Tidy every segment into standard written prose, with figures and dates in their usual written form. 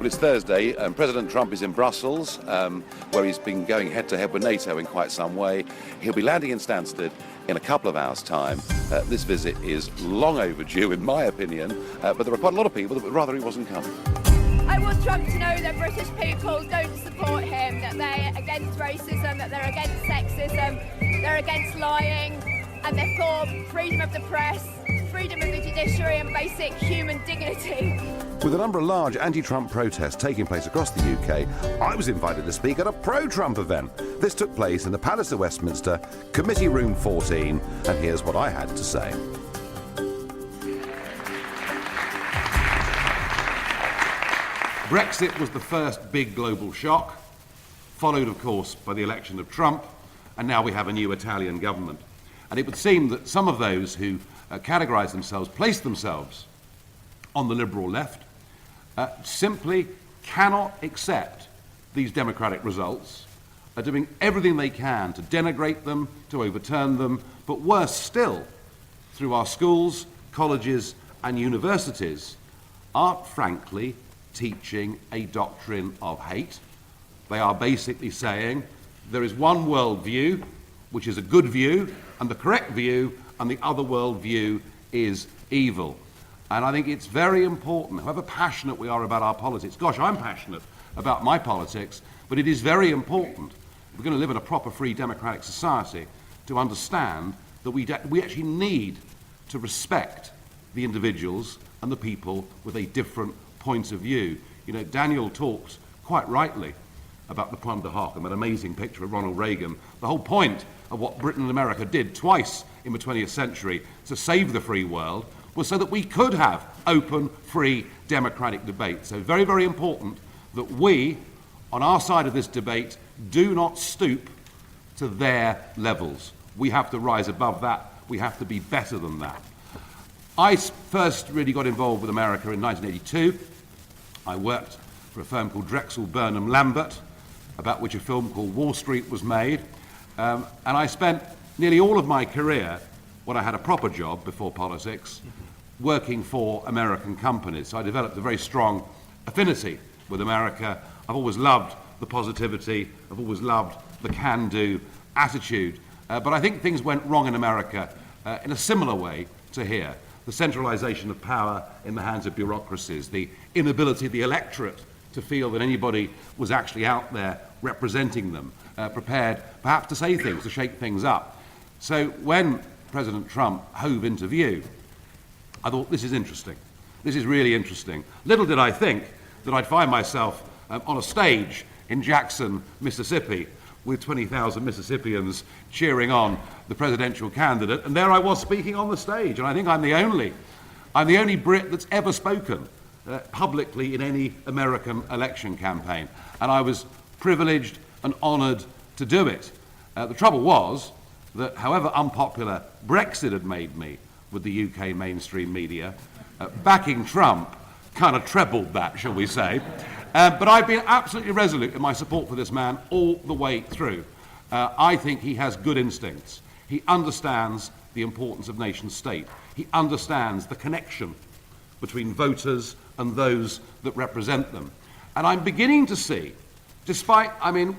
Well, it's Thursday, and President Trump is in Brussels, where he's been going head-to-head with NATO in quite some way. He'll be landing in Stansted in a couple of hours' time. This visit is long overdue, in my opinion, but there are quite a lot of people that would rather he wasn't coming. I want Trump to know that British people don't support him, that they're against racism, that they're against sexism, they're against lying, and they're for freedom of the press, freedom of the judiciary and basic human dignity. With a number of large anti-Trump protests taking place across the UK, I was invited to speak at a pro-Trump event. This took place in the Palace of Westminster, Committee Room 14, and here's what I had to say. Brexit was the first big global shock, followed, of course, by the election of Trump, and now we have a new Italian government. And it would seem that some of those who categorise themselves, place themselves on the liberal left, simply cannot accept these democratic results, are doing everything they can to denigrate them, to overturn them, but worse still, through our schools, colleges and universities, are frankly teaching a doctrine of hate. They are basically saying there is one world view, which is a good view, and the correct view, and the other world view is evil. And I think it's very important, however passionate we are about our politics, gosh, I'm passionate about my politics, but it is very important, if we're going to live in a proper, free, democratic society, to understand that we actually need to respect the individuals and the people with a different point of view. You know, Daniel talked quite rightly about the Pomme de Hoc and that amazing picture of Ronald Reagan. The whole point of what Britain and America did twice in the 20th century to save the free world was so that we could have open, free, democratic debate. So very, very important that we, on our side of this debate, do not stoop to their levels. We have to rise above that. We have to be better than that. I first really got involved with America in 1982. I worked for a firm called Drexel Burnham Lambert, about which a film called Wall Street was made. And I spent nearly all of my career, when I had a proper job before politics, working for American companies. So I developed a very strong affinity with America. I've always loved the positivity. I've always loved the can-do attitude. But I think things went wrong in America in a similar way to here. The centralization of power in the hands of bureaucracies, the inability of the electorate to feel that anybody was actually out there representing them, prepared perhaps to say things, to shake things up. So when President Trump hove into view, I thought, this is interesting. This is really interesting. Little did I think that I'd find myself on a stage in Jackson, Mississippi, with 20,000 Mississippians cheering on the presidential candidate, and there I was speaking on the stage, and I think I'm the only Brit that's ever spoken publicly in any American election campaign, and I was privileged and honoured to do it. The trouble was that however unpopular Brexit had made me with the UK mainstream media, backing Trump kind of trebled that, shall we say. But I've been absolutely resolute in my support for this man all the way through. I think he has good instincts. He understands the importance of nation state. He understands the connection between voters and those that represent them. And I'm beginning to see, despite,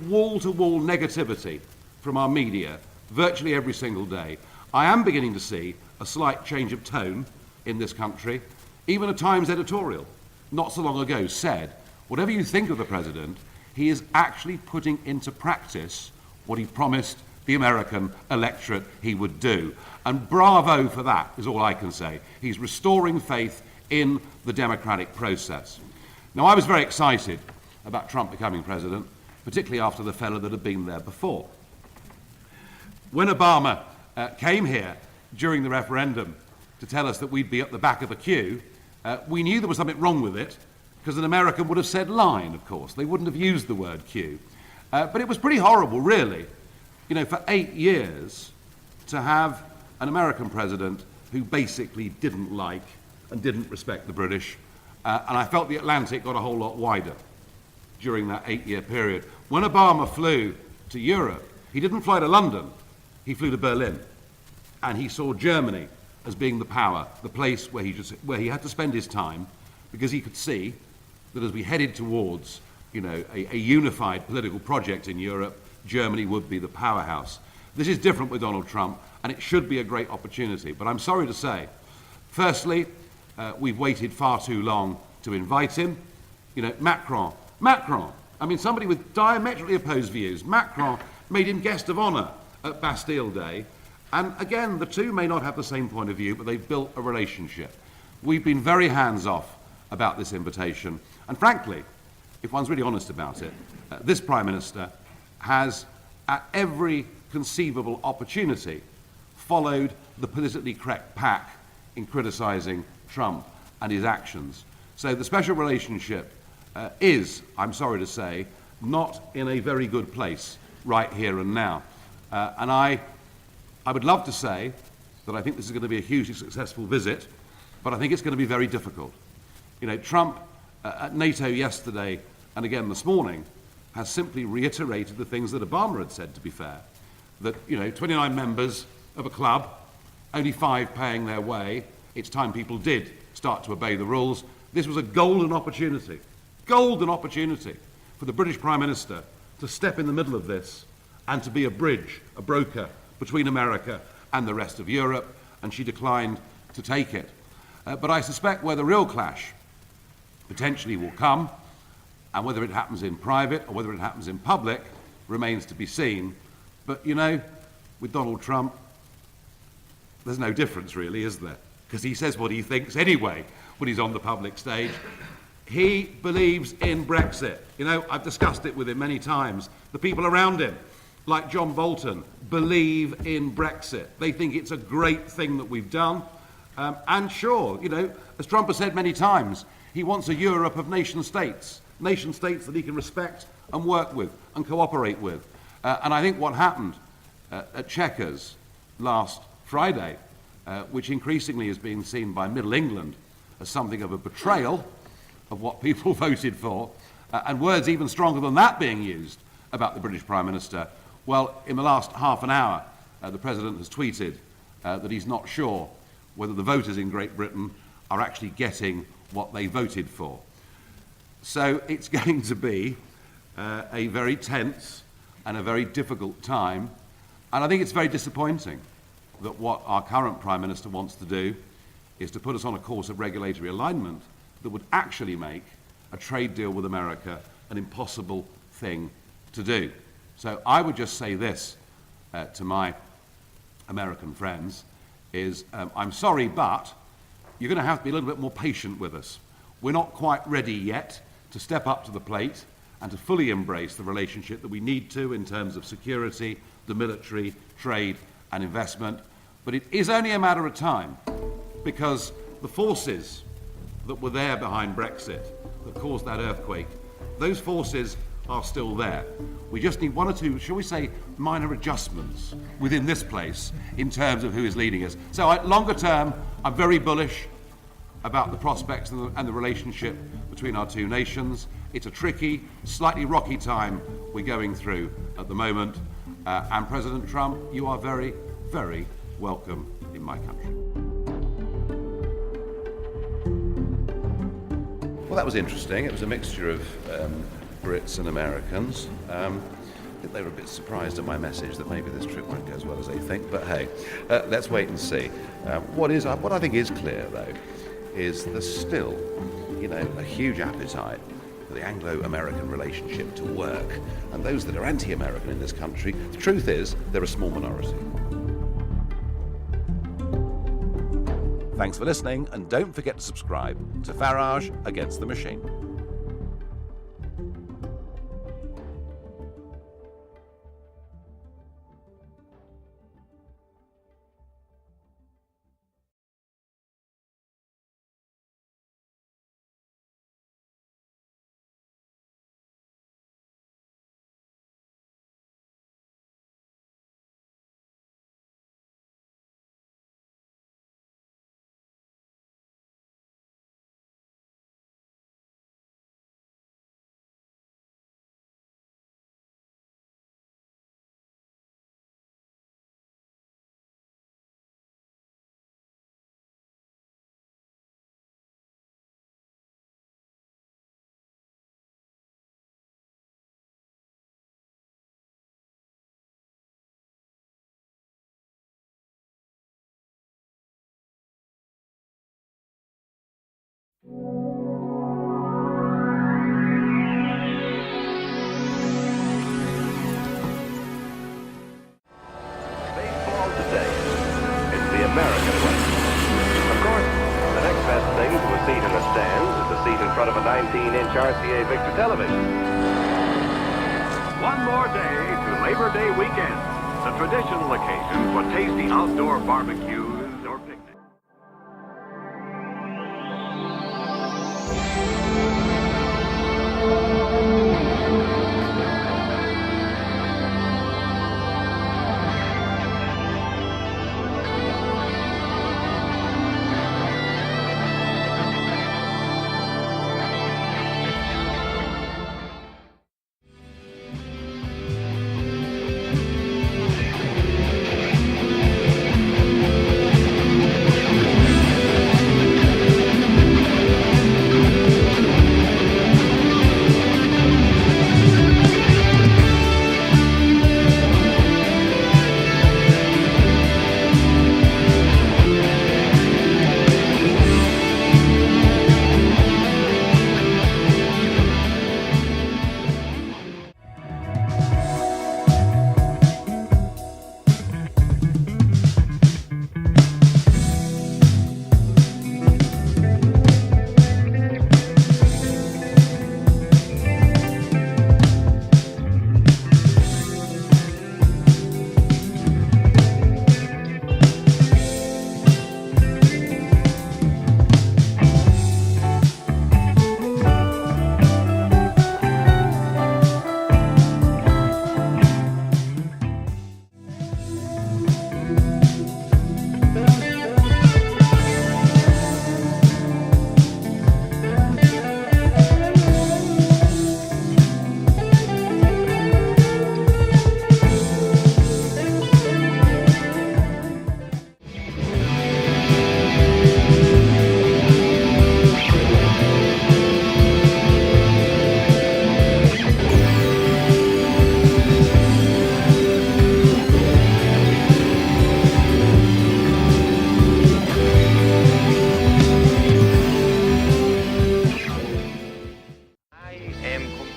wall-to-wall negativity from our media virtually every single day, I am beginning to see a slight change of tone in this country. Even a Times editorial not so long ago said, whatever you think of the president, he is actually putting into practice what he promised the American electorate he would do. And bravo for that, is all I can say. He's restoring faith in the democratic process. Now, I was very excited about Trump becoming president, particularly after the fellow that had been there before. When Obama came here during the referendum to tell us that we'd be at the back of the queue, we knew there was something wrong with it, because an American would have said line, of course. They wouldn't have used the word queue. But it was pretty horrible, really, for 8 years to have an American president who basically didn't like and didn't respect the British. And I felt the Atlantic got a whole lot wider during that 8-year period. When Obama flew to Europe, he didn't fly to London, he flew to Berlin. And he saw Germany as being the power, the place where he had to spend his time, because he could see that as we headed towards, a unified political project in Europe, Germany would be the powerhouse. This is different with Donald Trump, and it should be a great opportunity. But I'm sorry to say, firstly, we've waited far too long to invite him. Macron, I mean, somebody with diametrically opposed views. Macron made him guest of honour at Bastille Day. And again, the two may not have the same point of view, but they've built a relationship. We've been very hands-off about this invitation. And frankly, if one's really honest about it, this Prime Minister has, at every conceivable opportunity, followed the politically correct pack in criticising Trump and his actions. So the special relationship is, I'm sorry to say, not in a very good place right here and now. And I would love to say that I think this is going to be a hugely successful visit, but I think it's going to be very difficult. Trump at NATO yesterday and again this morning has simply reiterated the things that Obama had said, to be fair. That, 29 members of a club, only 5 paying their way. It's time people did start to obey the rules. This was a golden opportunity for the British Prime Minister to step in the middle of this and to be a bridge, a broker between America and the rest of Europe, and she declined to take it. But I suspect where the real clash potentially will come, and whether it happens in private or whether it happens in public remains to be seen. But, with Donald Trump, there's no difference really, is there? Because he says what he thinks anyway when he's on the public stage. He believes in Brexit. I've discussed it with him many times. The people around him, like John Bolton, believe in Brexit. They think it's a great thing that we've done. And sure, as Trump has said many times, he wants a Europe of nation states that he can respect and work with and cooperate with. And I think what happened at Chequers last Friday, which increasingly is being seen by Middle England as something of a betrayal of what people voted for, and words even stronger than that being used about the British Prime Minister. Well, in the last half an hour, the President has tweeted that he's not sure whether the voters in Great Britain are actually getting what they voted for. So it's going to be a very tense and a very difficult time, and I think it's very disappointing that what our current Prime Minister wants to do is to put us on a course of regulatory alignment that would actually make a trade deal with America an impossible thing to do. So I would just say this to my American friends, is I'm sorry, but you're going to have to be a little bit more patient with us. We're not quite ready yet to step up to the plate and to fully embrace the relationship that we need to in terms of security, the military, trade and investment. But it is only a matter of time, because the forces that were there behind Brexit, that caused that earthquake, those forces are still there. We just need one or two, shall we say, minor adjustments within this place in terms of who is leading us. So longer term, I'm very bullish about the prospects and the relationship between our two nations. It's a tricky, slightly rocky time we're going through at the moment. And President Trump, you are very, very welcome in my country. Well, that was interesting. It was a mixture of Brits and Americans. I think they were a bit surprised at my message that maybe this trip won't go as well as they think, but hey, let's wait and see. What I think is clear, though, is there's still, a huge appetite for the Anglo-American relationship to work. And those that are anti-American in this country, the truth is, they're a small minority. Thanks for listening, and don't forget to subscribe to Farage Against the Machine. Baseball today. It's the American way. Of course, the next best thing to a seat in the stands is a seat in front of a 19-inch RCA Victor television. One more day to Labor Day weekend, the traditional occasion for tasty outdoor barbecues or picnics.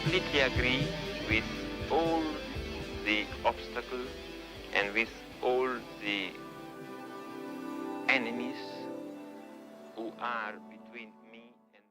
Completely agree with all the obstacles and with all the enemies who are between me and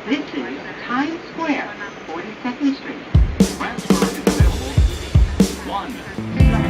This is Times Square, 42nd Street. Transfer is available. 1.